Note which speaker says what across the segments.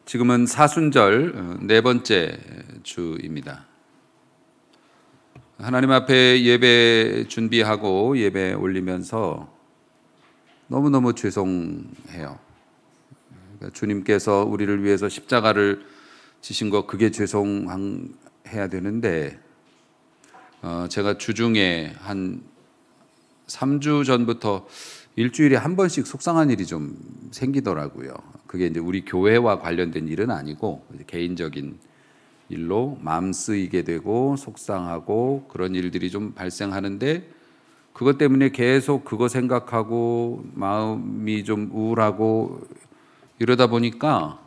Speaker 1: 지금은 사순절 네 번째 주입니다. 하나님 앞에 예배 준비하고 예배 올리면서 너무너무 죄송해요. 그러니까 주님께서 우리를 위해서 십자가를 지신 거 그게 죄송해야 되는데 제가 주중에 한 3주 전부터 일주일에 한 번씩 속상한 일이 좀 생기더라고요. 그게 이제 우리 교회와 관련된 일은 아니고 개인적인 일로 마음 쓰이게 되고 속상하고 그런 일들이 좀 발생하는데 그것 때문에 계속 그거 생각하고 마음이 좀 우울하고 이러다 보니까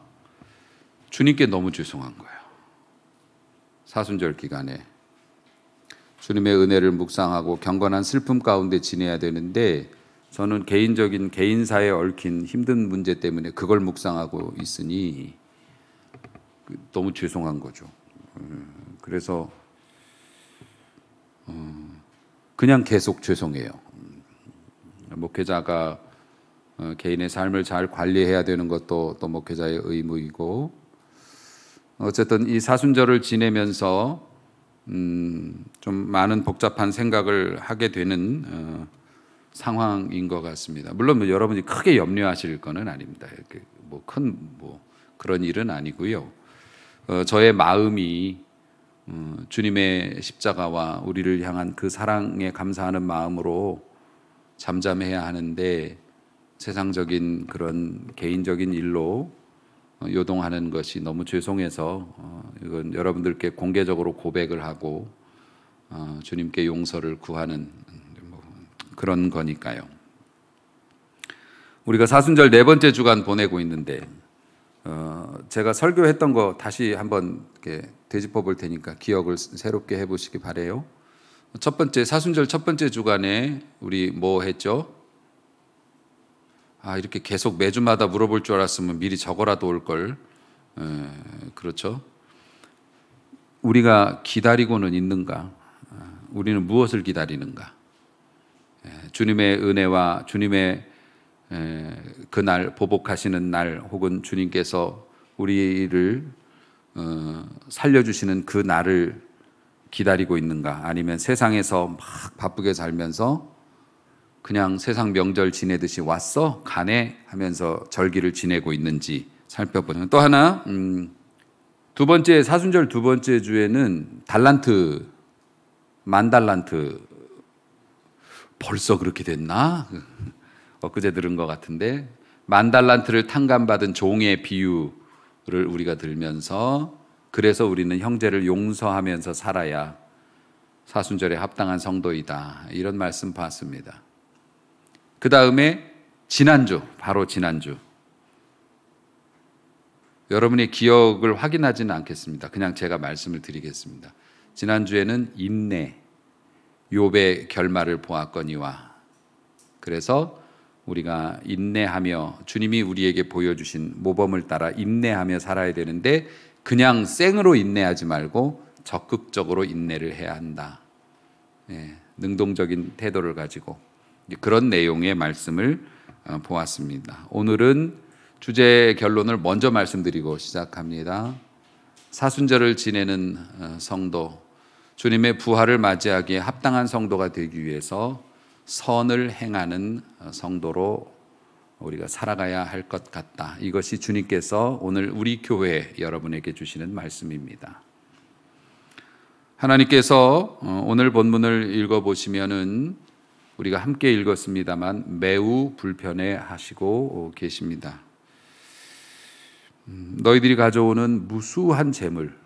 Speaker 1: 주님께 너무 죄송한 거예요. 사순절 기간에 주님의 은혜를 묵상하고 경건한 슬픔 가운데 지내야 되는데 저는 개인적인 개인사에 얽힌 힘든 문제 때문에 그걸 묵상하고 있으니 너무 죄송한 거죠. 그래서 그냥 계속 죄송해요. 목회자가 개인의 삶을 잘 관리해야 되는 것도 또 목회자의 의무이고 어쨌든 이 사순절을 지내면서 좀 많은 복잡한 생각을 하게 되는 상황인 것 같습니다. 물론 뭐 여러분이 크게 염려하실 거는 아닙니다. 뭐 큰 그런 일은 아니고요. 저의 마음이 주님의 십자가와 우리를 향한 그 사랑에 감사하는 마음으로 잠잠해야 하는데 세상적인 그런 개인적인 일로 요동하는 것이 너무 죄송해서 이건 여러분들께 공개적으로 고백을 하고 주님께 용서를 구하는 그런 거니까요. 우리가 사순절 네 번째 주간 보내고 있는데 제가 설교했던 거 다시 한번 이렇게 되짚어 볼 테니까 기억을 새롭게 해보시기 바래요. 첫 번째 사순절 첫 번째 주간에 우리 뭐 했죠? 이렇게 계속 매주마다 물어볼 줄 알았으면 미리 적어라도 올 걸. 그렇죠? 우리가 기다리고는 있는가? 우리는 무엇을 기다리는가? 주님의 은혜와 주님의 그날 보복하시는 날 혹은 주님께서 우리를 살려주시는 그 날을 기다리고 있는가? 아니면 세상에서 막 바쁘게 살면서 그냥 세상 명절 지내듯이 왔어? 가네? 하면서 절기를 지내고 있는지 살펴보는. 또 하나 두 번째 사순절 두 번째 주에는 달란트 만 달란트 벌써 그렇게 됐나? 엊그제 들은 것 같은데 만 달란트를 탕감받은 종의 비유를 우리가 들면서 그래서 우리는 형제를 용서하면서 살아야 사순절에 합당한 성도이다 이런 말씀 봤습니다. 그 다음에 지난주 바로 지난주 여러분의 기억을 확인하지는 않겠습니다. 그냥 제가 말씀을 드리겠습니다. 지난주에는 인내 욥의 결말을 보았거니와 그래서 우리가 인내하며 주님이 우리에게 보여주신 모범을 따라 인내하며 살아야 되는데 그냥 생으로 인내하지 말고 적극적으로 인내를 해야 한다. 능동적인 태도를 가지고 그런 내용의 말씀을 보았습니다. 오늘은 주제 결론을 먼저 말씀드리고 시작합니다. 사순절을 지내는 성도, 주님의 부활을 맞이하기에 합당한 성도가 되기 위해서 선을 행하는 성도로 우리가 살아가야 할 것 같다. 이것이 주님께서 오늘 우리 교회 여러분에게 주시는 말씀입니다. 하나님께서 오늘 본문을 읽어보시면은 우리가 함께 읽었습니다만 매우 불편해 하시고 계십니다. 너희들이 가져오는 무수한 재물,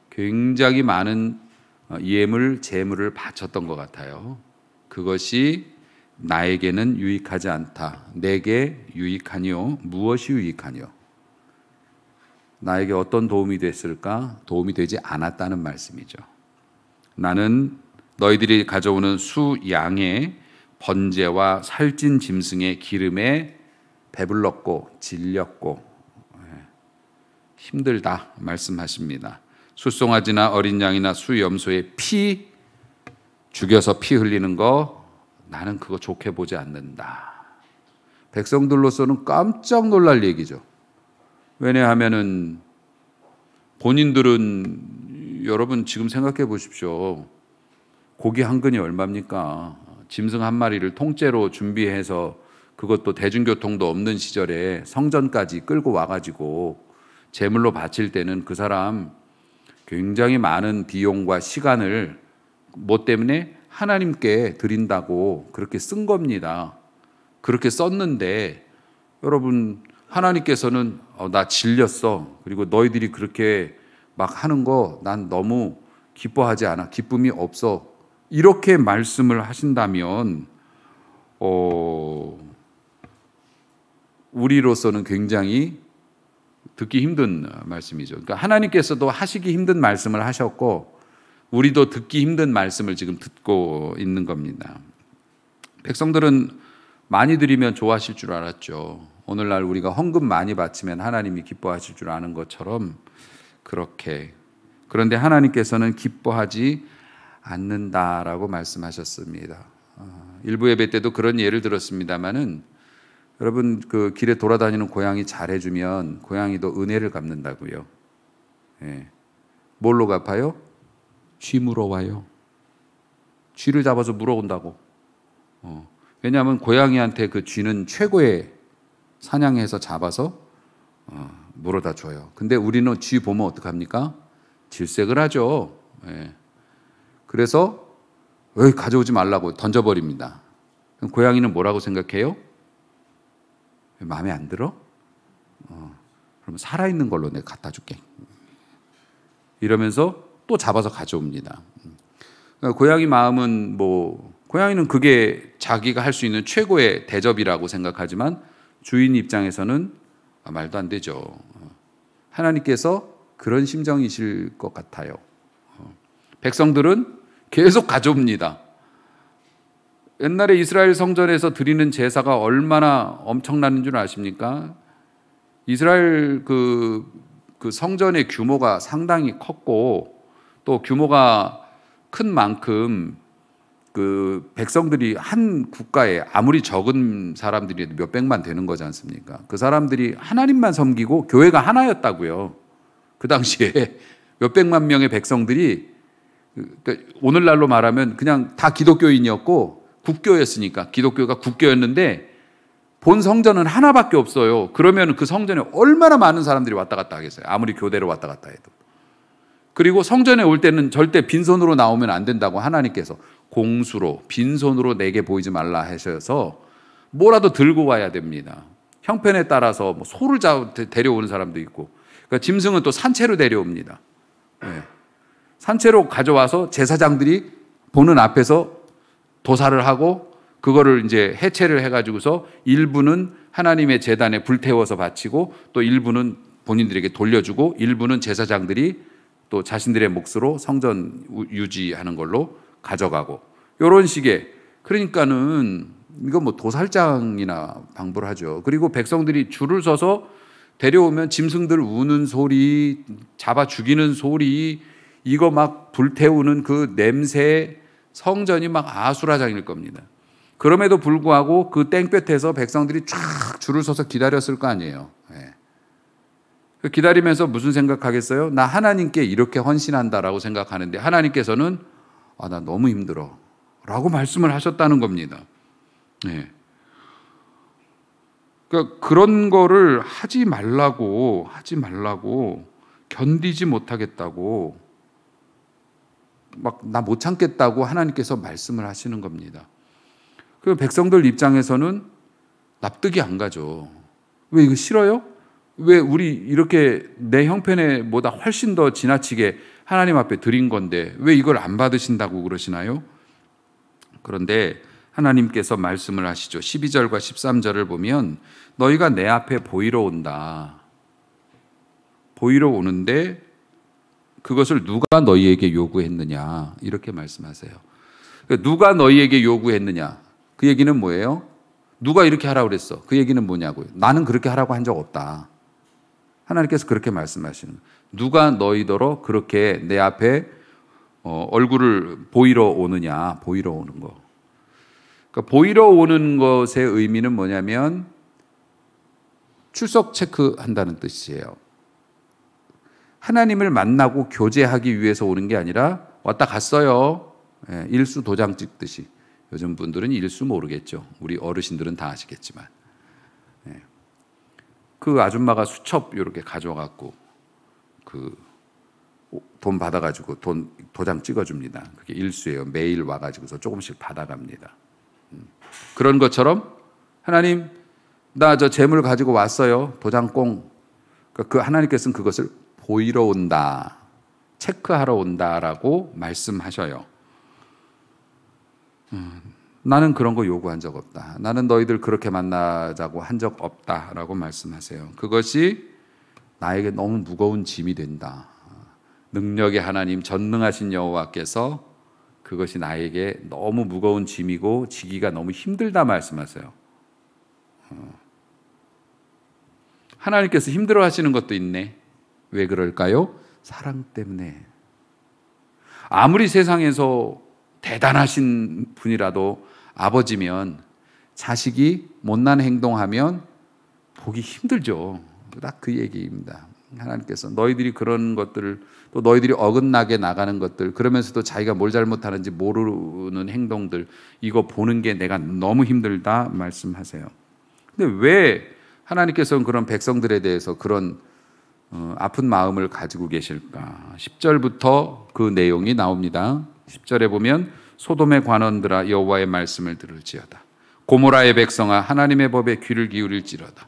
Speaker 1: 굉장히 많은 예물, 재물을 바쳤던 것 같아요. 그것이 나에게는 유익하지 않다. 내게 유익하니요. 무엇이 유익하니요? 나에게 어떤 도움이 됐을까? 도움이 되지 않았다는 말씀이죠. 나는 너희들이 가져오는 수 양의 번제와 살찐 짐승의 기름에 배불렀고 질렸고 힘들다 말씀하십니다. 숫송아지나 어린 양이나 수염소의 피 죽여서 피 흘리는 거 나는 그거 좋게 보지 않는다. 백성들로서는 깜짝 놀랄 얘기죠. 왜냐하면은 본인들은 여러분 지금 생각해 보십시오. 고기 한 근이 얼마입니까? 짐승 한 마리를 통째로 준비해서 그것도 대중교통도 없는 시절에 성전까지 끌고 와가지고 제물로 바칠 때는 그 사람 굉장히 많은 비용과 시간을 뭐 때문에 하나님께 드린다고 그렇게 쓴 겁니다. 그렇게 썼는데 여러분 하나님께서는 나 질렸어. 그리고 너희들이 그렇게 막 하는 거 난 너무 기뻐하지 않아. 기쁨이 없어. 이렇게 말씀을 하신다면 우리로서는 굉장히 듣기 힘든 말씀이죠. 그러니까 하나님께서도 하시기 힘든 말씀을 하셨고 우리도 듣기 힘든 말씀을 지금 듣고 있는 겁니다. 백성들은 많이 드리면 좋아하실 줄 알았죠. 오늘날 우리가 헌금 많이 바치면 하나님이 기뻐하실 줄 아는 것처럼 그렇게. 그런데 하나님께서는 기뻐하지 않는다라고 말씀하셨습니다. 일부 예배 때도 그런 예를 들었습니다마는 여러분 그 길에 돌아다니는 고양이 잘해주면 고양이도 은혜를 갚는다고요. 예. 뭘로 갚아요? 쥐 물어와요. 쥐를 잡아서 물어온다고. 왜냐하면 고양이한테 그 쥐는 최고의 사냥해서 잡아서 물어다 줘요. 근데 우리는 쥐 보면 어떡합니까? 질색을 하죠. 예. 그래서 왜 가져오지 말라고 던져버립니다. 그럼 고양이는 뭐라고 생각해요? 마음에 안 들어? 그럼 살아있는 걸로 내가 갖다 줄게. 이러면서 또 잡아서 가져옵니다. 그러니까 고양이 마음은 고양이는 그게 자기가 할 수 있는 최고의 대접이라고 생각하지만 주인 입장에서는 말도 안 되죠. 하나님께서 그런 심정이실 것 같아요. 백성들은 계속 가져옵니다. 옛날에 이스라엘 성전에서 드리는 제사가 얼마나 엄청나는 줄 아십니까? 이스라엘 그 성전의 규모가 상당히 컸고 또 규모가 큰 만큼 그 백성들이 한 국가에 아무리 적은 사람들이 몇백만 되는 거지 않습니까? 그 사람들이 하나님만 섬기고 교회가 하나였다고요. 그 당시에 몇백만 명의 백성들이 오늘날로 말하면 그냥 다 기독교인이었고 국교였으니까 기독교가 국교였는데 본 성전은 하나밖에 없어요. 그러면 그 성전에 얼마나 많은 사람들이 왔다 갔다 하겠어요. 아무리 교대로 왔다 갔다 해도. 그리고 성전에 올 때는 절대 빈손으로 나오면 안 된다고 하나님께서 공수로 빈손으로 내게 보이지 말라 하셔서 뭐라도 들고 와야 됩니다. 형편에 따라서 소를 데려오는 사람도 있고 그러니까 짐승은 또 산채로 데려옵니다. 네. 산채로 가져와서 제사장들이 보는 앞에서 도사를 하고 그거를 이제 해체를 해가지고서 일부는 하나님의 제단에 불태워서 바치고 또 일부는 본인들에게 돌려주고 일부는 제사장들이 또 자신들의 몫으로 성전 유지하는 걸로 가져가고 이런 식의 그러니까는 이거 도살장이나 방불 하죠. 그리고 백성들이 줄을 서서 데려오면 짐승들 우는 소리, 잡아 죽이는 소리, 이거 막 불태우는 그 냄새, 성전이 막 아수라장일 겁니다. 그럼에도 불구하고 그 땡볕에서 백성들이 쫙 줄을 서서 기다렸을 거 아니에요. 네. 기다리면서 무슨 생각하겠어요? 나 하나님께 이렇게 헌신한다라고 생각하는데 하나님께서는 나 너무 힘들어 라고 말씀을 하셨다는 겁니다. 네. 그러니까 그런 거를 하지 말라고 견디지 못하겠다고 막 나 못 참겠다고 하나님께서 말씀을 하시는 겁니다. 그 백성들 입장에서는 납득이 안 가죠. 왜 이거 싫어요? 왜 우리 이렇게 내 형편에 보다 훨씬 더 지나치게 하나님 앞에 드린 건데 왜 이걸 안 받으신다고 그러시나요? 그런데 하나님께서 말씀을 하시죠. 12절과 13절을 보면 너희가 내 앞에 보이러 온다. 보이러 오는데 그것을 누가 너희에게 요구했느냐 이렇게 말씀하세요. 누가 너희에게 요구했느냐 그 얘기는 뭐예요? 누가 이렇게 하라고 그랬어? 그 얘기는 뭐냐고요? 나는 그렇게 하라고 한 적 없다. 하나님께서 그렇게 말씀하시는 거예요. 누가 너희더러 그렇게 내 앞에 얼굴을 보이러 오느냐 보이러 오는 거. 그러니까 보이러 오는 것의 의미는 뭐냐면 출석 체크한다는 뜻이에요. 하나님을 만나고 교제하기 위해서 오는 게 아니라 왔다 갔어요. 예, 일수 도장 찍듯이. 요즘 분들은 일수 모르겠죠. 우리 어르신들은 다 아시겠지만. 예. 그 아줌마가 수첩 이렇게 가져와갖고 돈 받아가지고 도장 찍어줍니다. 그게 일수예요. 매일 와가지고서 조금씩 받아갑니다. 그런 것처럼 하나님, 나 저 재물 가지고 왔어요. 도장꽁. 그 하나님께서는 그것을 보이러 온다, 체크하러 온다라고 말씀하셔요. 나는 그런 거 요구한 적 없다. 나는 너희들 그렇게 만나자고 한 적 없다라고 말씀하세요. 그것이 나에게 너무 무거운 짐이 된다. 능력의 하나님, 전능하신 여호와께서 그것이 나에게 너무 무거운 짐이고 지기가 너무 힘들다 말씀하세요. 하나님께서 힘들어 하시는 것도 있네. 왜 그럴까요? 사랑 때문에. 아무리 세상에서 대단하신 분이라도 아버지면 자식이 못난 행동하면 보기 힘들죠. 딱 그 얘기입니다. 하나님께서 너희들이 그런 것들을, 또 너희들이 어긋나게 나가는 것들, 그러면서도 자기가 뭘 잘못하는지 모르는 행동들, 이거 보는 게 내가 너무 힘들다 말씀하세요. 근데 왜 하나님께서는 그런 백성들에 대해서 그런 아픈 마음을 가지고 계실까? 10절부터 그 내용이 나옵니다. 10절에 보면 소돔의 관원들아 여호와의 말씀을 들을지어다. 고모라의 백성아 하나님의 법에 귀를 기울일지어다.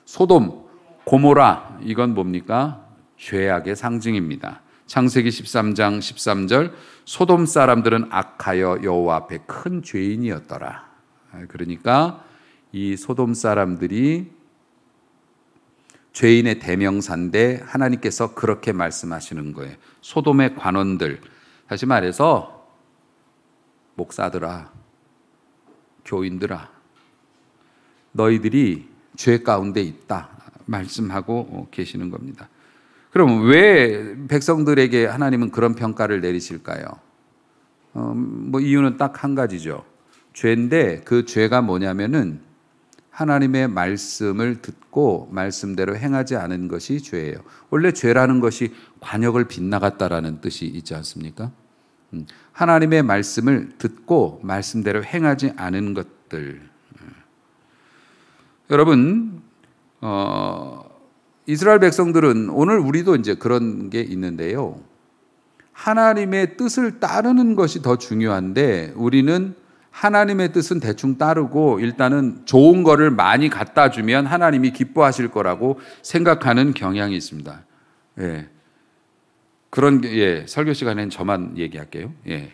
Speaker 1: 소돔, 고모라, 이건 뭡니까? 죄악의 상징입니다. 창세기 13장 13절, 소돔 사람들은 악하여 여호와 앞에 큰 죄인이었더라. 그러니까 이 소돔 사람들이 죄인의 대명사인데 하나님께서 그렇게 말씀하시는 거예요. 소돔의 관원들, 다시 말해서 목사들아, 교인들아, 너희들이 죄 가운데 있다 말씀하고 계시는 겁니다. 그럼 왜 백성들에게 하나님은 그런 평가를 내리실까요? 이유는 딱 한 가지죠. 죄인데 그 죄가 뭐냐면은 하나님의 말씀을 듣고 말씀대로 행하지 않은 것이 죄예요. 원래 죄라는 것이 관역을 빗나갔다라는 뜻이 있지 않습니까? 하나님의 말씀을 듣고 말씀대로 행하지 않은 것들. 여러분, 이스라엘 백성들은, 오늘 우리도 이제 그런 게 있는데요. 하나님의 뜻을 따르는 것이 더 중요한데 우리는 하나님의 뜻은 대충 따르고 일단은 좋은 거를 많이 갖다 주면 하나님이 기뻐하실 거라고 생각하는 경향이 있습니다. 예. 설교 시간엔 저만 얘기할게요. 예.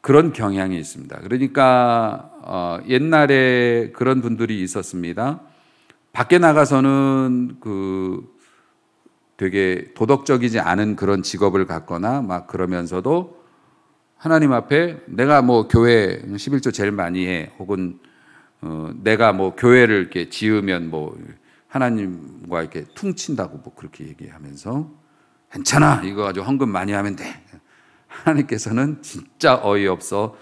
Speaker 1: 그런 경향이 있습니다. 그러니까 옛날에 그런 분들이 있었습니다. 밖에 나가서는 되게 도덕적이지 않은 그런 직업을 갖거나 막 그러면서도 하나님 앞에 내가 교회 11조 제일 많이 해, 혹은 내가 교회를 이렇게 지으면 하나님과 이렇게 퉁친다고 그렇게 얘기하면서 괜찮아, 이거 가지고 헌금 많이 하면 돼. 하나님께서는 진짜 어이없어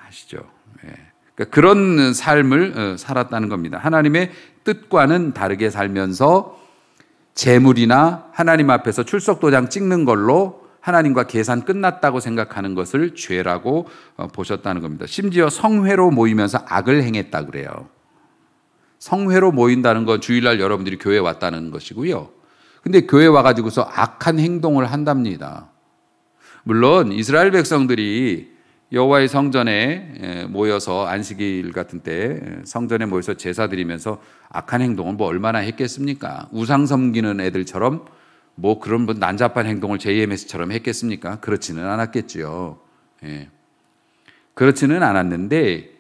Speaker 1: 하시죠. 예. 그러니까 그런 삶을 살았다는 겁니다. 하나님의 뜻과는 다르게 살면서 재물이나 하나님 앞에서 출석도장 찍는 걸로 하나님과 계산 끝났다고 생각하는 것을 죄라고 보셨다는 겁니다. 심지어 성회로 모이면서 악을 행했다 그래요. 성회로 모인다는 건 주일날 여러분들이 교회에 왔다는 것이고요. 근데 교회에 와가지고서 악한 행동을 한답니다. 물론 이스라엘 백성들이 여호와의 성전에 모여서 안식일 같은 때 성전에 모여서 제사 드리면서 악한 행동을 얼마나 했겠습니까? 우상 섬기는 애들처럼 그런 난잡한 행동을 JMS처럼 했겠습니까? 그렇지는 않았겠죠. 예. 그렇지는 않았는데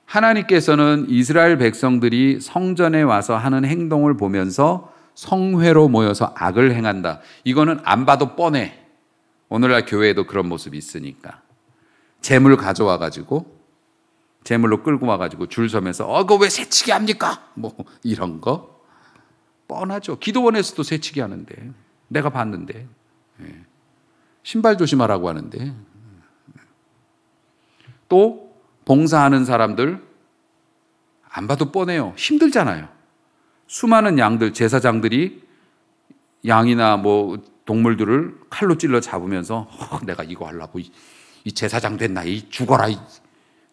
Speaker 1: 하나님께서는 이스라엘 백성들이 성전에 와서 하는 행동을 보면서 성회로 모여서 악을 행한다. 이거는 안 봐도 뻔해. 오늘날 교회에도 그런 모습이 있으니까. 재물 가져와가지고, 재물로 끌고 와가지고 줄 서면서 그거 왜 새치기 합니까? 이런 거 뻔하죠. 기도원에서도 새치기 하는데 내가 봤는데, 신발 조심하라고 하는데, 또 봉사하는 사람들 안 봐도 뻔해요. 힘들잖아요. 수많은 양들, 제사장들이 양이나 뭐 동물들을 칼로 찔러 잡으면서 내가 이거 하려고 이 제사장 됐나, 이 죽어라.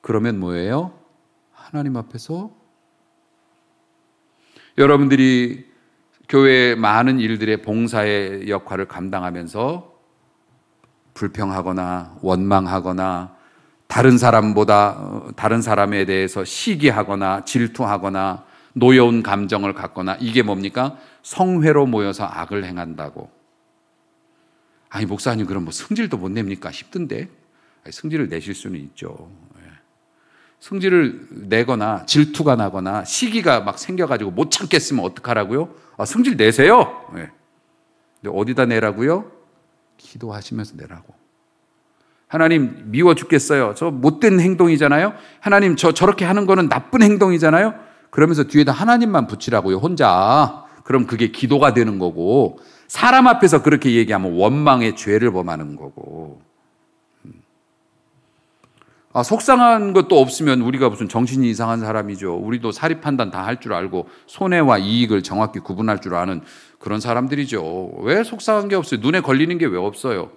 Speaker 1: 그러면 뭐예요? 하나님 앞에서 여러분들이 교회의 많은 일들의 봉사의 역할을 감당하면서 불평하거나 원망하거나 다른 사람에 대해서 시기하거나 질투하거나 노여운 감정을 갖거나, 이게 뭡니까? 성회로 모여서 악을 행한다고. 아니 목사님, 그럼 뭐 성질도 못 냅니까? 힘든데. 아니, 성질을 내실 수는 있죠. 성질을 내거나 질투가 나거나 시기가 막 생겨가지고 못 참겠으면 어떡하라고요? 성질 내세요. 근데 어디다 내라고요? 기도하시면서 내라고. 하나님 미워 죽겠어요. 저 못된 행동이잖아요. 하나님 저렇게 하는 거는 나쁜 행동이잖아요. 그러면서 뒤에다 하나님만 붙이라고요, 혼자. 그럼 그게 기도가 되는 거고, 사람 앞에서 그렇게 얘기하면 원망의 죄를 범하는 거고. 속상한 것도 없으면 우리가 무슨 정신이 이상한 사람이죠. 우리도 사리 판단 다 할 줄 알고 손해와 이익을 정확히 구분할 줄 아는 그런 사람들이죠. 왜 속상한 게 없어요? 눈에 걸리는 게 왜 없어요?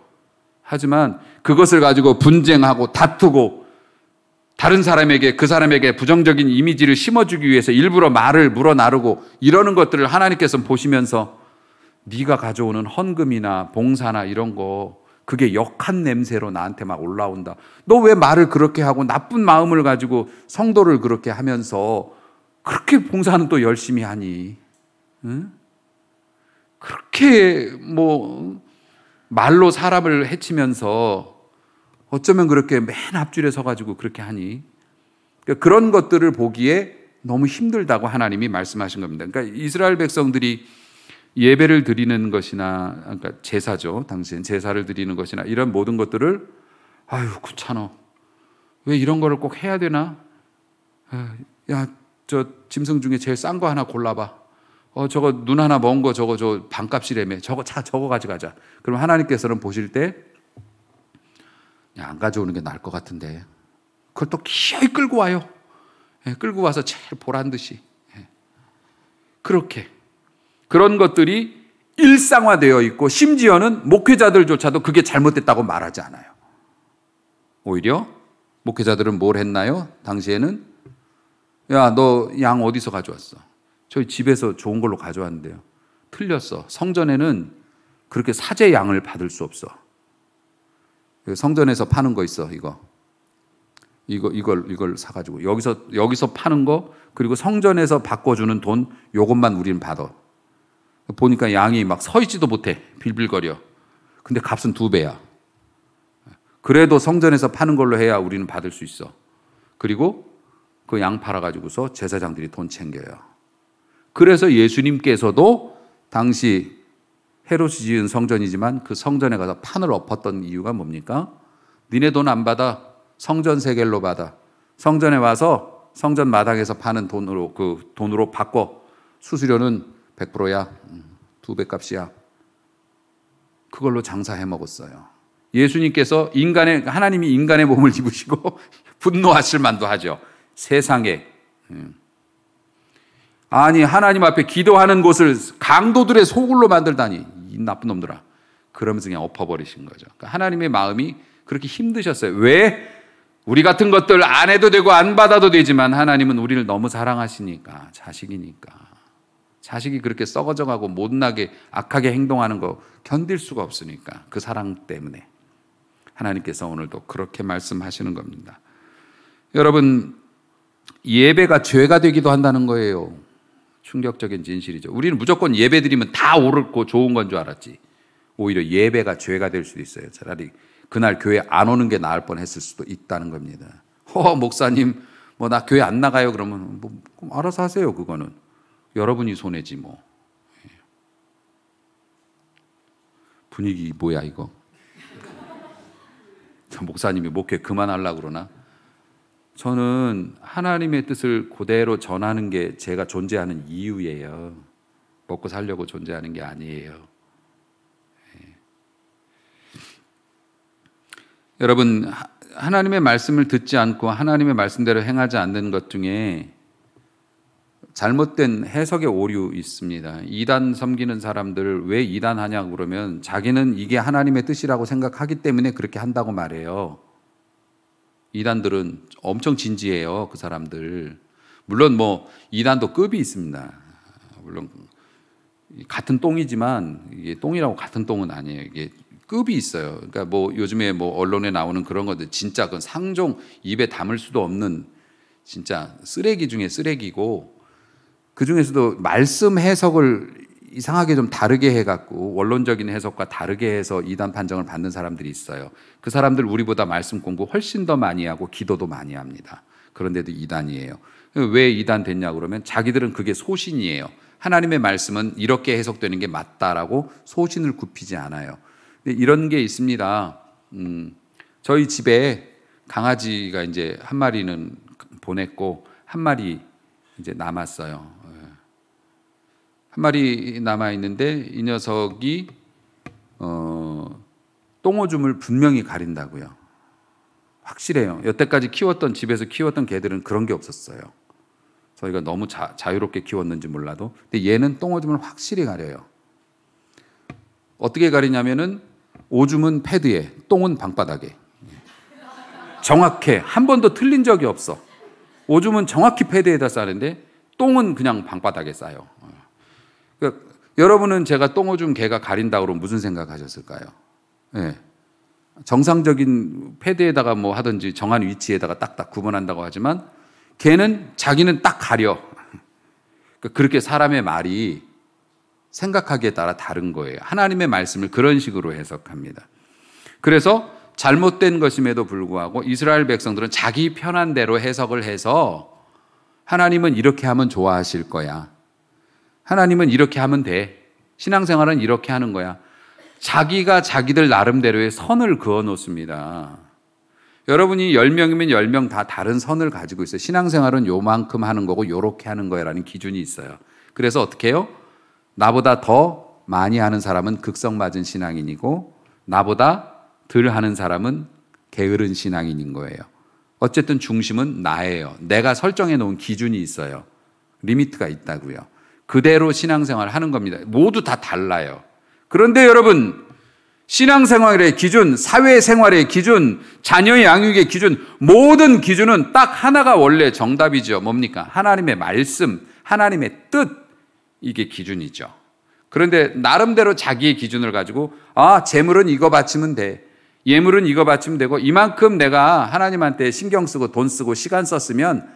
Speaker 1: 하지만 그것을 가지고 분쟁하고 다투고 다른 사람에게, 그 사람에게 부정적인 이미지를 심어주기 위해서 일부러 말을 물어나르고 이러는 것들을 하나님께서 보시면서 네가 가져오는 헌금이나 봉사나 이런 거, 그게 역한 냄새로 나한테 막 올라온다. 너 왜 말을 그렇게 하고 나쁜 마음을 가지고 성도를 그렇게 하면서 그렇게 봉사는 또 열심히 하니? 응? 그렇게 뭐 말로 사람을 해치면서 어쩌면 그렇게 맨 앞줄에 서가지고 그렇게 하니? 그러니까 그런 것들을 보기에 너무 힘들다고 하나님이 말씀하신 겁니다. 그러니까 이스라엘 백성들이 예배를 드리는 것이나, 그러니까 제사죠. 당시엔 제사를 드리는 것이나 이런 모든 것들을 아유 귀찮아. 왜 이런 거를 꼭 해야 되나? 야, 저 짐승 중에 제일 싼 거 하나 골라봐. 저거 눈 하나 먼 거 저거 저 반값이라며. 저거 가져가자. 그럼 하나님께서는 보실 때 안 가져오는 게 나을 것 같은데 그걸 또 기어이 끌고 와요. 끌고 와서 제일 보란 듯이. 그렇게 그런 것들이 일상화되어 있고, 심지어는 목회자들조차도 그게 잘못됐다고 말하지 않아요. 오히려 목회자들은 뭘 했나요? 당시에는 야, 너 양 어디서 가져왔어? 저희 집에서 좋은 걸로 가져왔는데요. 틀렸어. 성전에는 그렇게 사제 양을 받을 수 없어. 성전에서 파는 거 있어. 이걸 사가지고 여기서 파는 거, 그리고 성전에서 바꿔주는 돈, 요것만 우리는 받아. 보니까 양이 막 서 있지도 못해. 빌빌거려. 근데 값은 2배야. 그래도 성전에서 파는 걸로 해야 우리는 받을 수 있어. 그리고 그 양 팔아가지고서 제사장들이 돈 챙겨요. 그래서 예수님께서도 당시 헤롯이 지은 성전이지만 그 성전에 가서 판을 엎었던 이유가 뭡니까? 니네 돈 안 받아. 성전 세겔로 받아. 성전에 와서 성전 마당에서 파는 돈으로, 그 돈으로 바꿔. 수수료는 100%야. 2배 값이야. 그걸로 장사해 먹었어요. 예수님께서 하나님이 인간의 몸을 입으시고 분노하실 만도 하죠. 세상에. 아니, 하나님 앞에 기도하는 곳을 강도들의 소굴로 만들다니, 이 나쁜 놈들아. 그러면서 그냥 엎어버리신 거죠. 그러니까 하나님의 마음이 그렇게 힘드셨어요. 왜? 우리 같은 것들 안 해도 되고 안 받아도 되지만 하나님은 우리를 너무 사랑하시니까, 자식이니까. 자식이 그렇게 썩어져가고 못나게 악하게 행동하는 거 견딜 수가 없으니까, 그 사랑 때문에 하나님께서 오늘도 그렇게 말씀하시는 겁니다. 여러분, 예배가 죄가 되기도 한다는 거예요. 충격적인 진실이죠. 우리는 무조건 예배 드리면 다 옳고 좋은 건 줄 알았지. 오히려 예배가 죄가 될 수도 있어요. 차라리 그날 교회 안 오는 게 나을 뻔했을 수도 있다는 겁니다. 목사님, 나 교회 안 나가요. 그러면 그럼 알아서 하세요. 그거는 여러분이 손해지 뭐. 분위기 뭐야 이거? 저 목사님이 목회 그만하려고 그러나? 저는 하나님의 뜻을 그대로 전하는 게 제가 존재하는 이유예요. 먹고 살려고 존재하는 게 아니에요. 여러분, 하나님의 말씀을 듣지 않고 하나님의 말씀대로 행하지 않는 것 중에 잘못된 해석의 오류 있습니다. 이단 섬기는 사람들 왜 이단 하냐고 그러면 자기는 이게 하나님의 뜻이라고 생각하기 때문에 그렇게 한다고 말해요. 이단들은 엄청 진지해요, 그 사람들. 물론 뭐 이단도 급이 있습니다. 물론 같은 똥이지만 이게 똥이라고 같은 똥은 아니에요. 이게 급이 있어요. 그러니까 뭐 요즘에 뭐 언론에 나오는 그런 것들 진짜 그건 상종 입에 담을 수도 없는 진짜 쓰레기 중에 쓰레기고, 그 중에서도 말씀 해석을 이상하게 좀 다르게 해갖고 원론적인 해석과 다르게 해서 이단 판정을 받는 사람들이 있어요. 그 사람들 우리보다 말씀 공부 훨씬 더 많이 하고 기도도 많이 합니다. 그런데도 이단이에요. 왜 이단 됐냐 그러면 자기들은 그게 소신이에요. 하나님의 말씀은 이렇게 해석되는 게 맞다라고 소신을 굽히지 않아요. 근데 이런 게 있습니다. 저희 집에 강아지가 이제 한 마리는 보냈고 한 마리 이제 남았어요. 한 마리 남아 있는데 이 녀석이 똥오줌을 분명히 가린다고요. 확실해요. 여태까지 키웠던 집에서 키웠던 개들은 그런 게 없었어요. 저희가 너무 자유롭게 키웠는지 몰라도. 근데 얘는 똥오줌을 확실히 가려요. 어떻게 가리냐면은 오줌은 패드에, 똥은 방바닥에. 정확해. 한 번도 틀린 적이 없어. 오줌은 정확히 패드에다 싸는데 똥은 그냥 방바닥에 싸요. 그러니까 여러분은 제가 똥오줌 개가 가린다고 그러면 무슨 생각하셨을까요? 네. 정상적인 패드에다가 뭐 하든지 정한 위치에다가 딱딱 구분한다고 하지만 걔는 자기는 딱 가려. 그렇게 사람의 말이 생각하기에 따라 다른 거예요. 하나님의 말씀을 그런 식으로 해석합니다. 그래서 잘못된 것임에도 불구하고 이스라엘 백성들은 자기 편한 대로 해석을 해서 하나님은 이렇게 하면 좋아하실 거야. 하나님은 이렇게 하면 돼. 신앙생활은 이렇게 하는 거야. 자기가 자기들 나름대로의 선을 그어 놓습니다. 여러분이 10명이면 10명 다 다른 선을 가지고 있어요. 신앙생활은 요만큼 하는 거고 요렇게 하는 거야라는 기준이 있어요. 그래서 어떻게 해요? 나보다 더 많이 하는 사람은 극성맞은 신앙인이고 나보다 덜 하는 사람은 게으른 신앙인인 거예요. 어쨌든 중심은 나예요. 내가 설정해 놓은 기준이 있어요. 리미트가 있다고요. 그대로 신앙생활 하는 겁니다. 모두 다 달라요. 그런데 여러분, 신앙생활의 기준, 사회생활의 기준, 자녀 양육의 기준, 모든 기준은 딱 하나가 원래 정답이죠. 뭡니까? 하나님의 말씀, 하나님의 뜻, 이게 기준이죠. 그런데 나름대로 자기의 기준을 가지고 재물은 이거 바치면 돼. 예물은 이거 바치면 되고 이만큼 내가 하나님한테 신경 쓰고 돈 쓰고 시간 썼으면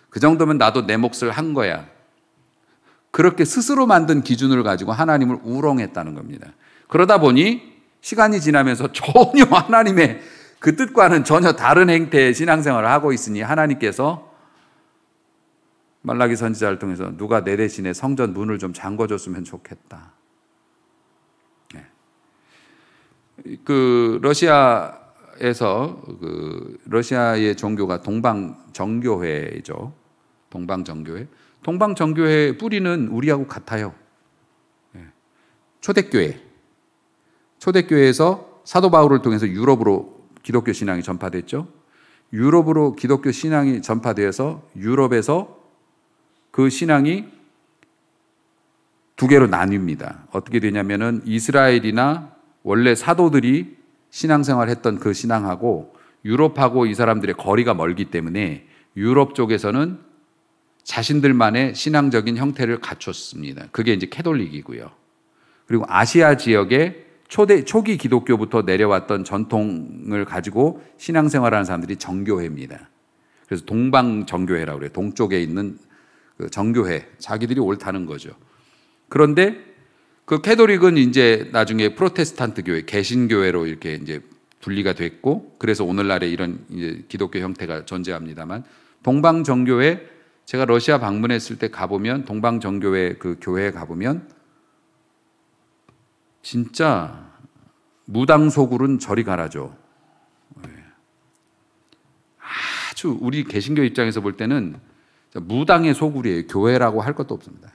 Speaker 1: 그 정도면 나도 내 몫을 한 거야. 그렇게 스스로 만든 기준을 가지고 하나님을 우롱했다는 겁니다. 그러다 보니 시간이 지나면서 전혀 하나님의 그 뜻과는 전혀 다른 행태의 신앙생활을 하고 있으니 하나님께서 말라기 선지자를 통해서 누가 내 대신에 성전 문을 좀 잠궈줬으면 좋겠다. 그 러시아에서 러시아의 종교가 동방정교회죠. 동방정교회. 동방정교회 뿌리는 우리하고 같아요. 초대교회. 초대교회에서 사도 바울을 통해서 유럽으로 기독교 신앙이 전파됐죠. 유럽으로 기독교 신앙이 전파되어서 유럽에서 그 신앙이 두 개로 나뉩니다. 어떻게 되냐면은 이스라엘이나 원래 사도들이 신앙생활했던 그 신앙하고 유럽하고 이 사람들의 거리가 멀기 때문에 유럽 쪽에서는 자신들만의 신앙적인 형태를 갖췄습니다. 그게 이제 캐톨릭이고요. 그리고 아시아 지역에 초기 기독교부터 내려왔던 전통을 가지고 신앙생활하는 사람들이 정교회입니다. 그래서 동방정교회라고 그래요. 동쪽에 있는 그 정교회, 자기들이 옳다는 거죠. 그런데 그 캐톨릭은 이제 나중에 프로테스탄트 교회, 개신교회로 이렇게 이제 분리가 됐고, 그래서 오늘날의 이런 이제 기독교 형태가 존재합니다만, 동방정교회, 제가 러시아 방문했을 때 가보면 동방정교회 그 교회에 가보면 진짜 무당 소굴은 저리 가라죠. 아주 우리 개신교 입장에서 볼 때는 무당의 소굴이에요. 교회라고 할 것도 없습니다.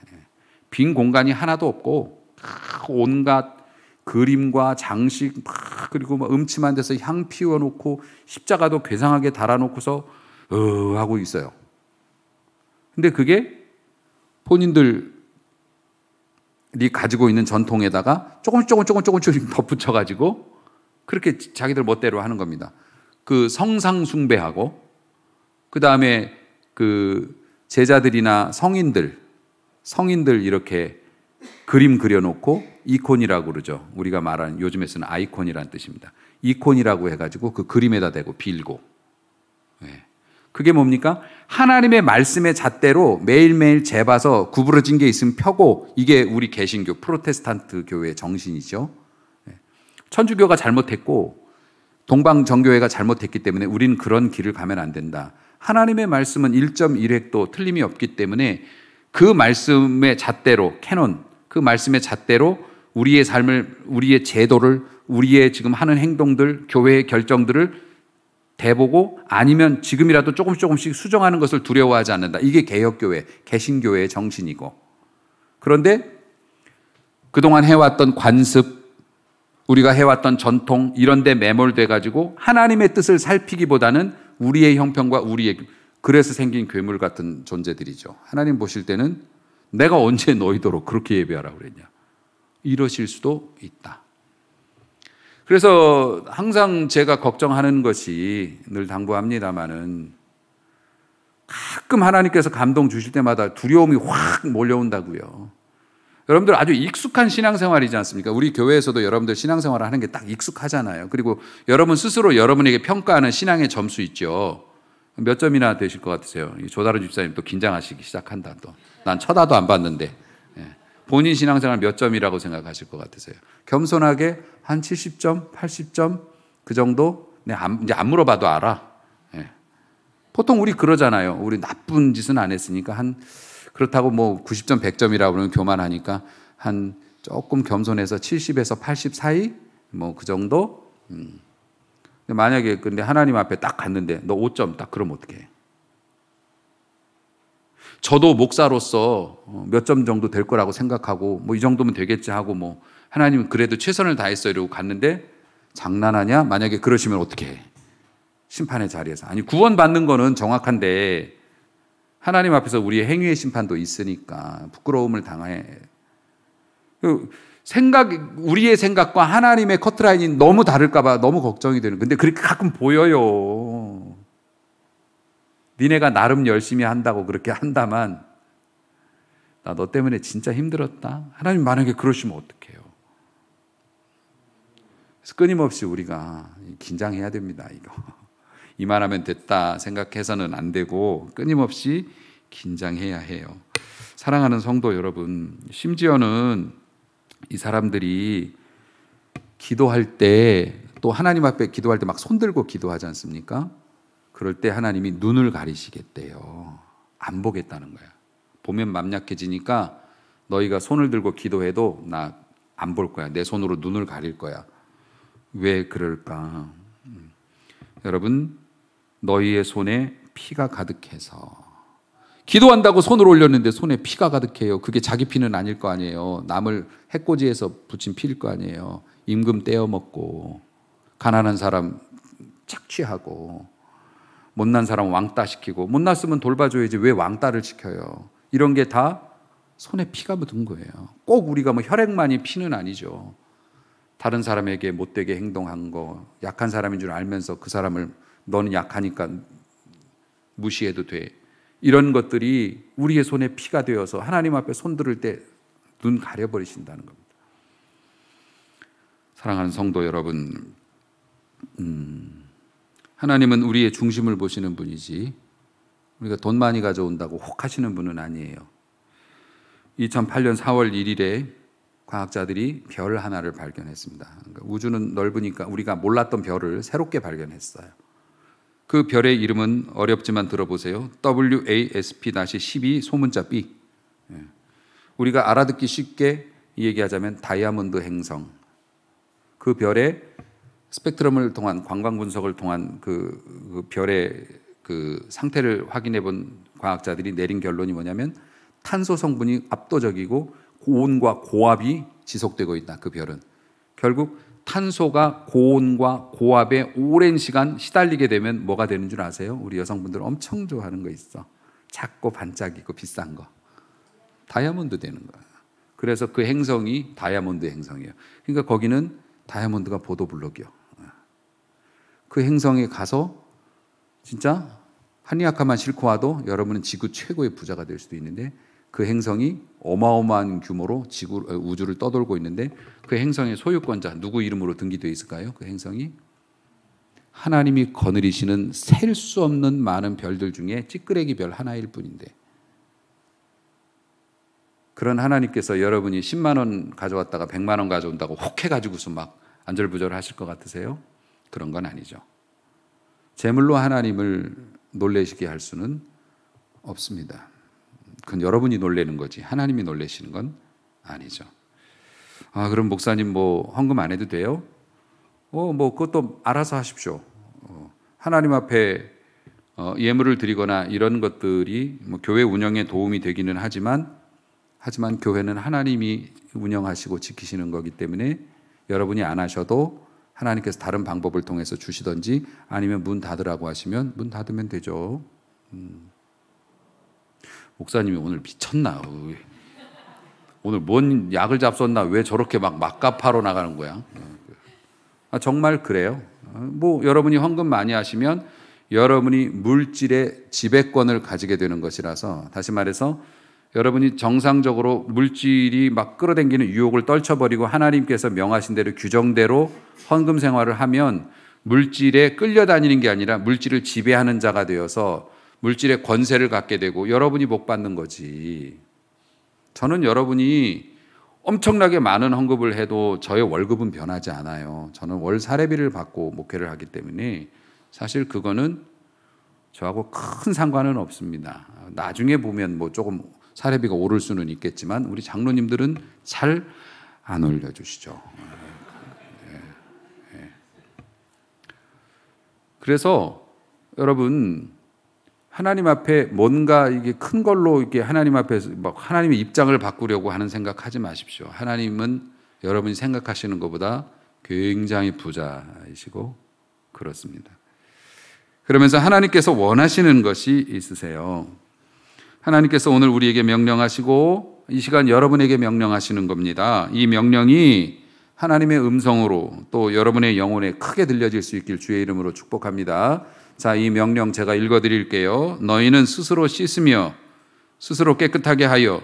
Speaker 1: 빈 공간이 하나도 없고 온갖 그림과 장식 그리고 음침한 데서 향 피워놓고 십자가도 괴상하게 달아놓고서 하고 있어요. 근데 그게 본인들이 가지고 있는 전통에다가 조금씩 덧붙여가지고 그렇게 자기들 멋대로 하는 겁니다. 그 성상 숭배하고, 그 다음에 그 제자들이나 성인들 이렇게 그림 그려놓고 이콘이라고 그러죠. 우리가 말하는 요즘에 쓰는 아이콘이라는 뜻입니다. 이콘이라고 해가지고 그 그림에다 대고 빌고. 그게 뭡니까? 하나님의 말씀의 잣대로 매일매일 재봐서 구부러진 게 있으면 펴고, 이게 우리 개신교 프로테스탄트 교회의 정신이죠. 천주교가 잘못했고 동방정교회가 잘못했기 때문에 우리는 그런 길을 가면 안 된다. 하나님의 말씀은 1.1획도 틀림이 없기 때문에 그 말씀의 잣대로, 캐논, 그 말씀의 잣대로 우리의 삶을, 우리의 제도를, 우리의 지금 하는 행동들, 교회의 결정들을 대보고, 아니면 지금이라도 조금씩 수정하는 것을 두려워하지 않는다. 이게 개혁교회, 개신교회의 정신이고. 그런데 그동안 해왔던 관습, 우리가 해왔던 전통, 이런 데 매몰돼 가지고 하나님의 뜻을 살피기보다는 우리의 형편과 그래서 생긴 괴물 같은 존재들이죠. 하나님 보실 때는 내가 언제 너희더러 그렇게 예배하라고 그랬냐, 이러실 수도 있다. 그래서 항상 제가 걱정하는 것이, 늘 당부합니다마는, 가끔 하나님께서 감동 주실 때마다 두려움이 확 몰려온다고요. 여러분들 아주 익숙한 신앙생활이지 않습니까? 우리 교회에서도 여러분들 신앙생활을 하는 게 딱 익숙하잖아요. 그리고 여러분 스스로 여러분에게 평가하는 신앙의 점수 있죠. 몇 점이나 되실 것 같으세요? 조다른 집사님 또 긴장하시기 시작한다. 또 난 쳐다도 안 봤는데. 본인 신앙생활 몇 점이라고 생각하실 것 같으세요? 겸손하게 한 70점, 80점 그 정도? 이제 안 물어봐도 알아. 보통 우리 그러잖아요. 우리 나쁜 짓은 안 했으니까 그렇다고 뭐 90점, 100점이라고 그러면 교만하니까 한 조금 겸손해서 70에서 80 사이? 뭐 그 정도? 만약에 근데 하나님 앞에 딱 갔는데 너 5점 딱 그러면 어떻게 해? 저도 목사로서 몇 점 정도 될 거라고 생각하고 뭐 이 정도면 되겠지 하고, 뭐 하나님은 그래도 최선을 다했어요 이러고 갔는데, 장난하냐? 만약에 그러시면 어떻게 해? 심판의 자리에서. 아니, 구원받는 거는 정확한데 하나님 앞에서 우리의 행위의 심판도 있으니까 부끄러움을 당해. 우리의 생각과 하나님의 커트라인이 너무 다를까 봐 너무 걱정이 되는. 근데 그렇게 가끔 보여요. 니네가 나름 열심히 한다고 그렇게 한다만, 나 너 때문에 진짜 힘들었다. 하나님 만약에 그러시면 어떡해요? 그래서 끊임없이 우리가 긴장해야 됩니다. 이거 이만하면 됐다 생각해서는 안 되고 끊임없이 긴장해야 해요. 사랑하는 성도 여러분, 심지어는 이 사람들이 기도할 때, 또 하나님 앞에 기도할 때 막 손 들고 기도하지 않습니까? 그럴 때 하나님이 눈을 가리시겠대요. 안 보겠다는 거야. 보면 맘 약해지니까 너희가 손을 들고 기도해도 나 안 볼 거야. 내 손으로 눈을 가릴 거야. 왜 그럴까? 여러분, 너희의 손에 피가 가득해서. 기도한다고 손을 올렸는데 손에 피가 가득해요. 그게 자기 피는 아닐 거 아니에요. 남을 해코지해서 붙인 피일 거 아니에요. 임금 떼어먹고, 가난한 사람 착취하고, 못난 사람 왕따 시키고, 못났으면 돌봐줘야지 왜 왕따를 시켜요? 이런 게 다 손에 피가 묻은 거예요. 꼭 우리가 뭐 혈액만이 피는 아니죠. 다른 사람에게 못되게 행동한 거, 약한 사람인 줄 알면서 그 사람을 너는 약하니까 무시해도 돼, 이런 것들이 우리의 손에 피가 되어서 하나님 앞에 손 들을 때 눈 가려버리신다는 겁니다. 사랑하는 성도 여러분, 하나님은 우리의 중심을 보시는 분이지 우리가 돈 많이 가져온다고 혹하시는 분은 아니에요. 2008년 4월 1일에 과학자들이 별 하나를 발견했습니다. 그러니까 우주는 넓으니까 우리가 몰랐던 별을 새롭게 발견했어요. 그 별의 이름은 어렵지만 들어보세요. WASP-12 소문자 B. 우리가 알아듣기 쉽게 얘기하자면 다이아몬드 행성. 그 별의 스펙트럼을 통한 광광 분석을 통한 그 별의 그 상태를 확인해 본 과학자들이 내린 결론이 뭐냐면, 탄소 성분이 압도적이고 고온과 고압이 지속되고 있다. 그 별은 결국 탄소가 고온과 고압에 오랜 시간 시달리게 되면 뭐가 되는 줄 아세요? 우리 여성분들 엄청 좋아하는 거 있어. 작고 반짝이고 비싼 거. 다이아몬드 되는 거야. 그래서 그 행성이 다이아몬드 행성이에요. 그러니까 거기는 다이아몬드가 보도블록이요. 그 행성에 가서 진짜 한리아카만 싣고 와도 여러분은 지구 최고의 부자가 될 수도 있는데, 그 행성이 어마어마한 규모로 우주를 떠돌고 있는데, 그 행성의 소유권자 누구 이름으로 등기되어 있을까요? 그 행성이 하나님이 거느리시는 셀 수 없는 많은 별들 중에 찌끄레기 별 하나일 뿐인데, 그런 하나님께서 여러분이 10만 원 가져왔다가 100만 원 가져온다고 혹해가지고서 막 안절부절 하실 것 같으세요? 그런 건 아니죠. 재물로 하나님을 놀라시게 할 수는 없습니다. 그건 여러분이 놀라는 거지 하나님이 놀라시는 건 아니죠. 아, 그럼 목사님 뭐 헌금 안 해도 돼요? 뭐 그것도 알아서 하십시오. 하나님 앞에 예물을 드리거나 이런 것들이 뭐 교회 운영에 도움이 되기는 하지만 교회는 하나님이 운영하시고 지키시는 거기 때문에 여러분이 안 하셔도 하나님께서 다른 방법을 통해서 주시든지, 아니면 문 닫으라고 하시면 문 닫으면 되죠. 목사님이 오늘 미쳤나? 오늘 뭔 약을 잡섰나? 왜 저렇게 막 막가파로 나가는 거야? 정말 그래요. 뭐 여러분이 헌금 많이 하시면 여러분이 물질의 지배권을 가지게 되는 것이라서, 다시 말해서 여러분이 정상적으로 물질이 막 끌어당기는 유혹을 떨쳐버리고 하나님께서 명하신 대로 규정대로 헌금 생활을 하면 물질에 끌려다니는 게 아니라 물질을 지배하는 자가 되어서 물질의 권세를 갖게 되고 여러분이 복 받는 거지. 저는 여러분이 엄청나게 많은 헌금을 해도 저의 월급은 변하지 않아요. 저는 월 사례비를 받고 목회를 하기 때문에 사실 그거는 저하고 큰 상관은 없습니다. 나중에 보면 뭐 조금 사례비가 오를 수는 있겠지만 우리 장로님들은 잘 안 올려주시죠. 그래서 여러분, 하나님 앞에 뭔가 이게 큰 걸로 이렇게 하나님 앞에서 막 하나님의 입장을 바꾸려고 하는 생각하지 마십시오. 하나님은 여러분이 생각하시는 것보다 굉장히 부자이시고 그렇습니다. 그러면서 하나님께서 원하시는 것이 있으세요. 하나님께서 오늘 우리에게 명령하시고 이 시간 여러분에게 명령하시는 겁니다. 이 명령이 하나님의 음성으로 또 여러분의 영혼에 크게 들려질 수 있길 주의 이름으로 축복합니다. 자, 이 명령 제가 읽어드릴게요. 너희는 스스로 씻으며 스스로 깨끗하게 하여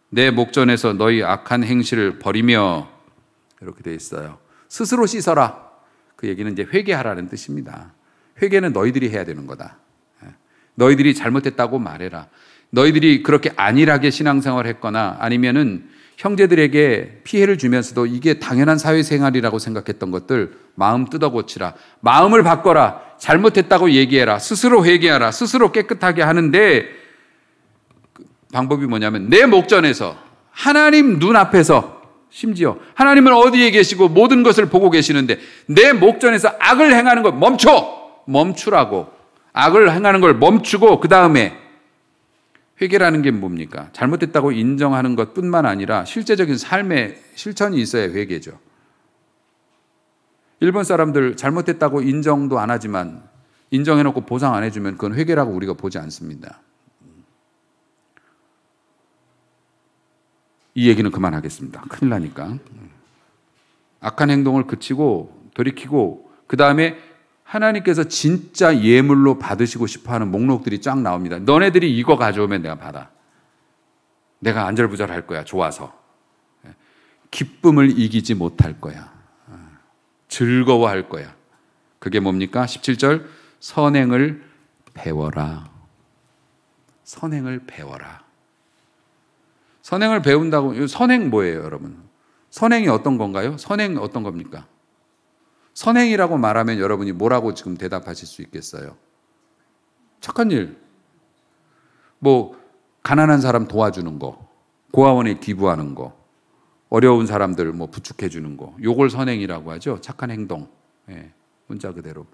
Speaker 1: 내 목전에서 너희 악한 행실을 버리며, 이렇게 되어 있어요. 스스로 씻어라. 그 얘기는 이제 회개하라는 뜻입니다. 회개는 너희들이 해야 되는 거다. 너희들이 잘못했다고 말해라. 너희들이 그렇게 안일하게 신앙생활을 했거나 아니면은 형제들에게 피해를 주면서도 이게 당연한 사회생활이라고 생각했던 것들 마음 뜯어 고치라. 마음을 바꿔라. 잘못했다고 얘기해라. 스스로 회개하라. 스스로 깨끗하게 하는데 방법이 뭐냐면 내 목전에서 하나님 눈앞에서, 심지어 하나님은 어디에 계시고 모든 것을 보고 계시는데 내 목전에서 악을 행하는 걸 멈추라고. 악을 행하는 걸 멈추고 그 다음에 회개라는 게 뭡니까? 잘못했다고 인정하는 것뿐만 아니라 실제적인 삶의 실천이 있어야 회개죠. 일본 사람들 잘못했다고 인정도 안 하지만 인정해놓고 보상 안 해주면 그건 회개라고 우리가 보지 않습니다. 이 얘기는 그만하겠습니다. 큰일 나니까. 악한 행동을 그치고 돌이키고 그 다음에 하나님께서 진짜 예물로 받으시고 싶어하는 목록들이 쫙 나옵니다. 너네들이 이거 가져오면 내가 받아. 내가 안절부절할 거야. 좋아서. 기쁨을 이기지 못할 거야. 즐거워할 거야. 그게 뭡니까? 17절 선행을 배워라. 선행을 배워라. 선행을 배운다고, 선행 뭐예요, 여러분? 선행이 어떤 건가요? 선행 어떤 겁니까? 선행이라고 말하면 여러분이 뭐라고 지금 대답하실 수 있겠어요? 착한 일. 뭐 가난한 사람 도와주는 거, 고아원에 기부하는 거, 어려운 사람들 뭐 부축해 주는 거. 요걸 선행이라고 하죠. 착한 행동. 예, 문자 그대로.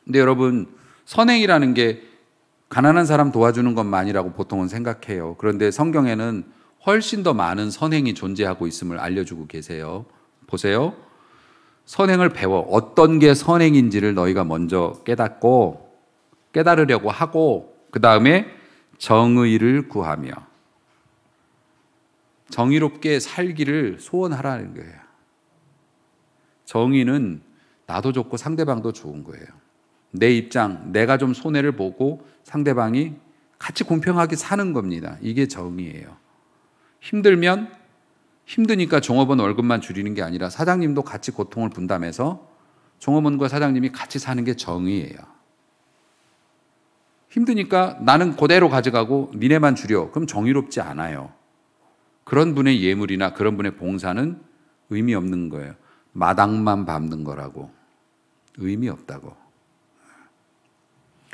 Speaker 1: 근데 여러분, 선행이라는 게 가난한 사람 도와주는 것만이라고 보통은 생각해요. 그런데 성경에는 훨씬 더 많은 선행이 존재하고 있음을 알려주고 계세요. 보세요. 선행을 배워. 어떤 게 선행인지를 너희가 먼저 깨달으려고 하고 그 다음에 정의를 구하며. 정의롭게 살기를 소원하라는 거예요. 정의는 나도 좋고 상대방도 좋은 거예요. 내 입장, 내가 좀 손해를 보고 상대방이 같이 공평하게 사는 겁니다. 이게 정의예요. 힘들면 힘드니까 종업원 월급만 줄이는 게 아니라 사장님도 같이 고통을 분담해서 종업원과 사장님이 같이 사는 게 정의예요. 힘드니까 나는 그대로 가져가고 니네만 줄여. 그럼 정의롭지 않아요. 그런 분의 예물이나 그런 분의 봉사는 의미 없는 거예요. 마당만 밟는 거라고. 의미 없다고.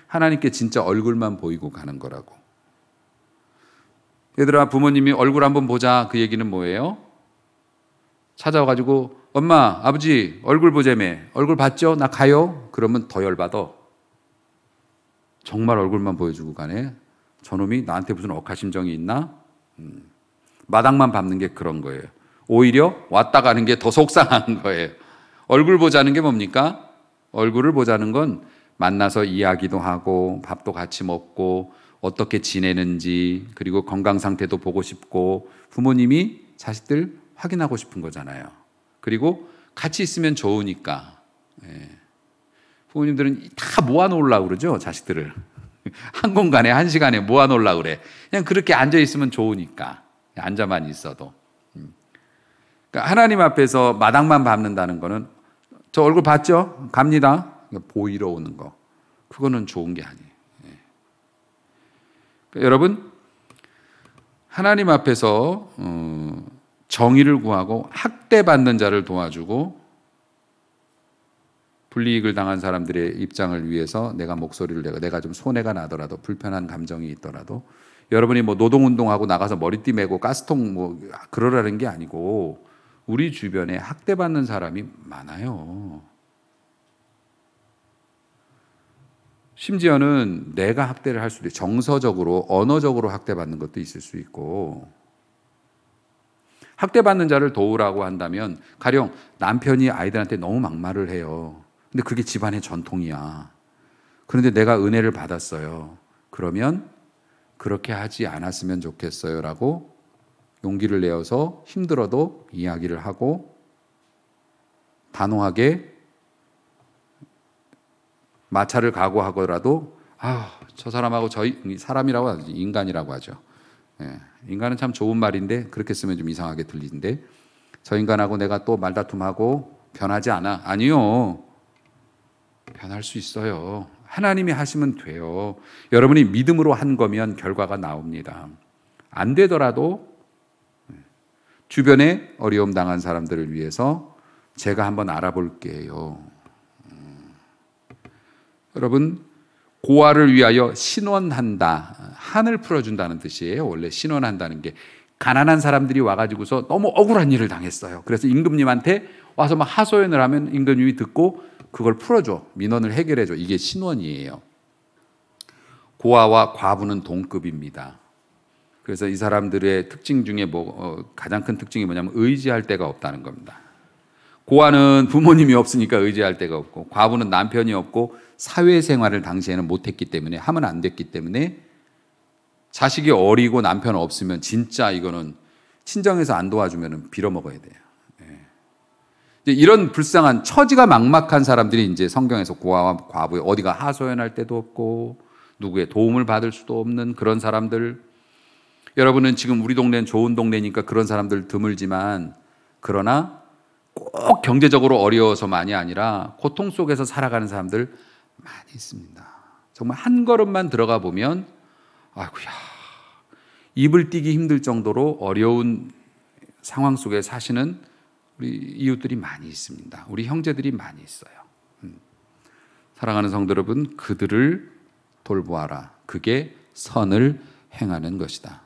Speaker 1: 하나님께 진짜 얼굴만 보이고 가는 거라고. 얘들아, 부모님이 얼굴 한번 보자. 그 얘기는 뭐예요? 찾아와가지고 엄마, 아버지 얼굴 보자며. 얼굴 봤죠? 나 가요? 그러면 더 열받아. 정말 얼굴만 보여주고 가네. 저놈이 나한테 무슨 억하심정이 있나? 마당만 밟는 게 그런 거예요. 오히려 왔다 가는 게 더 속상한 거예요. 얼굴 보자는 게 뭡니까? 얼굴을 보자는 건 만나서 이야기도 하고 밥도 같이 먹고 어떻게 지내는지, 그리고 건강 상태도 보고 싶고, 부모님이 자식들 확인하고 싶은 거잖아요. 그리고 같이 있으면 좋으니까. 부모님들은 다 모아놓으려고 그러죠, 자식들을. 한 공간에 한 시간에 모아놓으려고 그래. 그냥 그렇게 앉아있으면 좋으니까. 앉아만 있어도. 그러니까 하나님 앞에서 마당만 밟는다는 거는 저 얼굴 봤죠? 갑니다. 보이러 오는 거. 그거는 좋은 게 아니에요. 그러니까 여러분, 하나님 앞에서 정의를 구하고 학대받는 자를 도와주고 불이익을 당한 사람들의 입장을 위해서 내가 목소리를 내가 좀 손해가 나더라도, 불편한 감정이 있더라도, 여러분이 뭐 노동운동하고 나가서 머리띠 메고 가스통 뭐 그러라는 게 아니고, 우리 주변에 학대받는 사람이 많아요. 심지어는 내가 학대를 할 수도 있고, 정서적으로, 언어적으로 학대받는 것도 있을 수 있고, 학대받는 자를 도우라고 한다면 가령 남편이 아이들한테 너무 막말을 해요. 근데 그게 집안의 전통이야. 그런데 내가 은혜를 받았어요. 그러면 그렇게 하지 않았으면 좋겠어요 라고 용기를 내어서 힘들어도 이야기를 하고 단호하게 마찰을 각오하더라도 저 사람하고 사람이라고 하지, 인간이라고 하죠. 인간은 참 좋은 말인데 그렇게 쓰면 좀 이상하게 들리는데, 저 인간하고 내가 또 말다툼하고 변하지 않아. 아니요. 변할 수 있어요. 하나님이 하시면 돼요. 여러분이 믿음으로 한 거면 결과가 나옵니다. 안 되더라도 주변에 어려움 당한 사람들을 위해서 제가 한번 알아볼게요. 여러분, 고아를 위하여 신원한다. 한을 풀어준다는 뜻이에요. 원래 신원한다는 게 가난한 사람들이 와가지고서 너무 억울한 일을 당했어요. 그래서 임금님한테 와서 막 하소연을 하면 임금님이 듣고 그걸 풀어줘. 민원을 해결해줘. 이게 신원이에요. 고아와 과부는 동급입니다. 그래서 이 사람들의 특징 중에 가장 큰 특징이 뭐냐면 의지할 데가 없다는 겁니다. 고아는 부모님이 없으니까 의지할 데가 없고, 과부는 남편이 없고 사회생활을 당시에는 못했기 때문에, 하면 안 됐기 때문에, 자식이 어리고 남편 없으면 진짜 이거는 친정에서 안 도와주면 빌어먹어야 돼요. 이런 불쌍한 처지가 막막한 사람들이 이제 성경에서 고아와 과부에 어디가 하소연할 데도 없고 누구의 도움을 받을 수도 없는 그런 사람들. 여러분은 지금 우리 동네는 좋은 동네니까 그런 사람들 드물지만, 그러나 꼭 경제적으로 어려워서만이 아니라 고통 속에서 살아가는 사람들 많이 있습니다. 정말 한 걸음만 들어가 보면 아이고야, 입을 띄기 힘들 정도로 어려운 상황 속에 사시는 우리 이웃들이 많이 있습니다. 우리 형제들이 많이 있어요. 사랑하는 성도 여러분, 그들을 돌보아라. 그게 선을 행하는 것이다.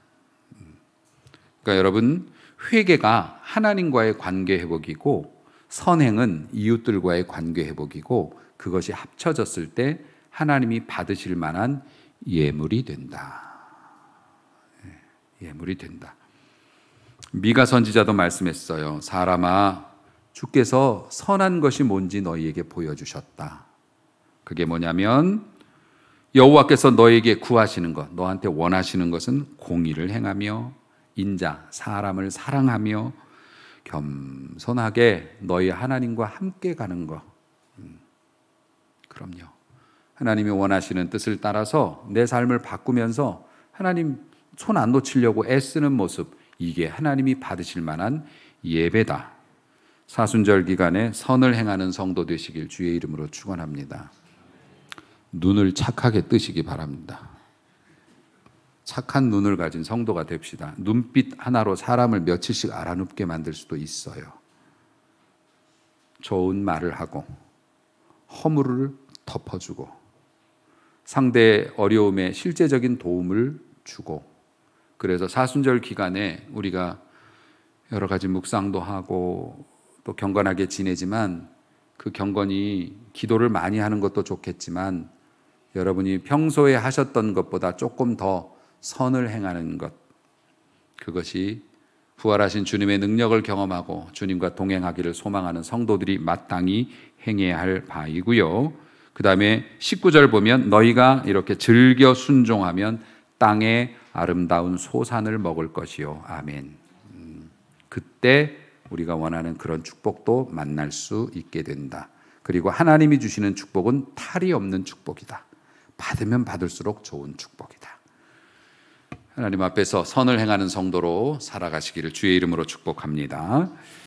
Speaker 1: 그러니까 여러분, 회개가 하나님과의 관계 회복이고 선행은 이웃들과의 관계 회복이고, 그것이 합쳐졌을 때 하나님이 받으실 만한 예물이 된다. 예물이 된다. 미가 선지자도 말씀했어요. 사람아, 주께서 선한 것이 뭔지 너희에게 보여주셨다. 그게 뭐냐면 여호와께서 너에게 구하시는 것, 너한테 원하시는 것은 공의를 행하며 인자, 사람을 사랑하며 겸손하게 너희 하나님과 함께 가는 것. 그럼요. 하나님이 원하시는 뜻을 따라서 내 삶을 바꾸면서 하나님 손 안 놓치려고 애쓰는 모습, 이게 하나님이 받으실 만한 예배다. 사순절 기간에 선을 행하는 성도 되시길 주의 이름으로 축원합니다. 눈을 착하게 뜨시기 바랍니다. 착한 눈을 가진 성도가 됩시다. 눈빛 하나로 사람을 며칠씩 알아눕게 만들 수도 있어요. 좋은 말을 하고 허물을 덮어주고 상대의 어려움에 실제적인 도움을 주고, 그래서 사순절 기간에 우리가 여러 가지 묵상도 하고 또 경건하게 지내지만 그 경건이 기도를 많이 하는 것도 좋겠지만 여러분이 평소에 하셨던 것보다 조금 더 선을 행하는 것, 그것이 부활하신 주님의 능력을 경험하고 주님과 동행하기를 소망하는 성도들이 마땅히 행해야 할 바이고요. 그 다음에 19절 보면 너희가 이렇게 즐겨 순종하면 땅의 아름다운 소산을 먹을 것이요. 아멘. 그때 우리가 원하는 그런 축복도 만날 수 있게 된다. 그리고 하나님이 주시는 축복은 탈이 없는 축복이다. 받으면 받을수록 좋은 축복이다. 하나님 앞에서 선을 행하는 성도로 살아가시기를 주의 이름으로 축복합니다.